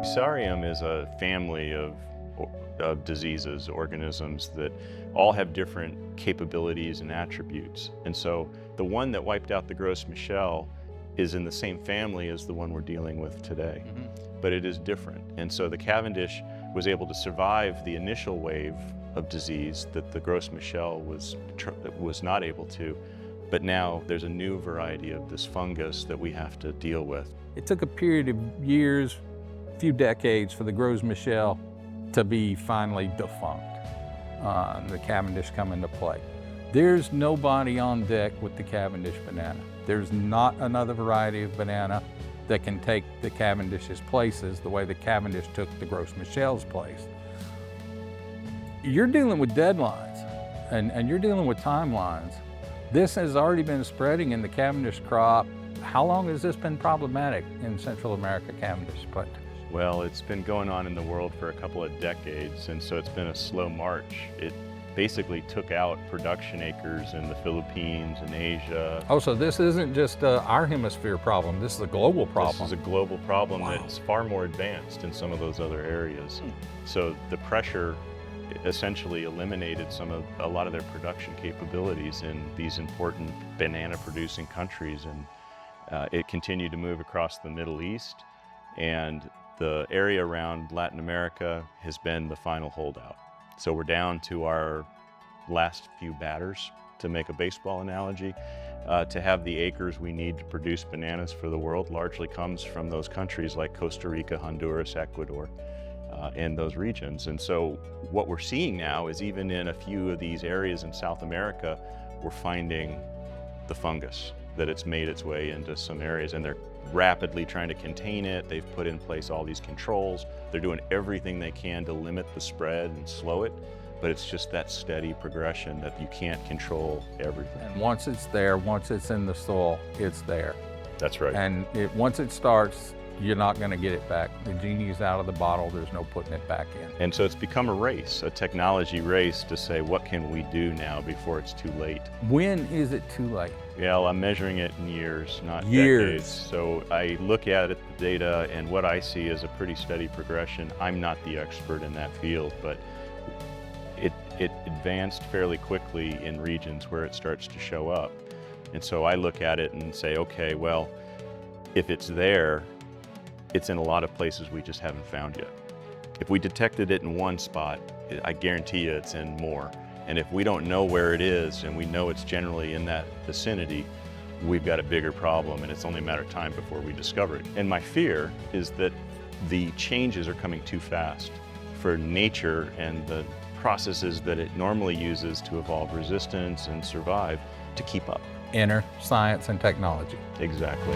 Fusarium is a family of diseases, organisms that all have different capabilities and attributes. And so the one that wiped out the Gros Michel is in the same family as the one we're dealing with today, but it is different. And so the Cavendish was able to survive the initial wave of disease that the Gros Michel was not able to. But now there's a new variety of this fungus that we have to deal with. It took a period of years, a few decades, for the Gros Michel to be finally defunct, the Cavendish come into play. There's nobody on deck with the Cavendish banana. There's not another variety of banana that can take the Cavendish's places the way the Cavendish took the Gros Michel's place. You're dealing with deadlines and you're dealing with timelines. This has already been spreading in the Cavendish crop. How long has this been problematic in Central America Cavendish plantations? Well, it's been going on in the world for a couple of decades, and so it's been a slow march. It basically took out production acres in the Philippines and Asia. Oh, so this isn't just our hemisphere problem, this is a global problem. This is a global problem. Wow. That's far more advanced in some of those other areas. So the pressure essentially eliminated a lot of their production capabilities in these important banana producing countries, and it continued to move across the Middle East, and the area around Latin America has been the final holdout. So we're down to our last few batters, to make a baseball analogy. To have the acres we need to produce bananas for the world largely comes from those countries like Costa Rica, Honduras, Ecuador, in those regions. And so what we're seeing now is even in a few of these areas in South America, we're finding the fungus, that it's made its way into some areas, and they're rapidly trying to contain it. They've put in place all these controls. They're doing everything they can to limit the spread and slow it, but it's just that steady progression that you can't control everything. And once it's there, once it's in the soil, it's there. That's right. And once it starts, you're not going to get it back. The genie's out of the bottle, there's no putting it back in. And so it's become a race, a technology race to say, what can we do now before it's too late? When is it too late? Well, I'm measuring it in years, not Years. decades. So I look at it, the data, and what I see is a pretty steady progression. I'm not the expert in that field, but it advanced fairly quickly in regions where it starts to show up. And so I look at it and say, okay, well, if it's there, it's in a lot of places we just haven't found yet. If we detected it in one spot, I guarantee you it's in more. And if we don't know where it is, and we know it's generally in that vicinity, we've got a bigger problem, and it's only a matter of time before we discover it. And my fear is that the changes are coming too fast for nature and the processes that it normally uses to evolve resistance and survive to keep up. Enter science and technology. Exactly.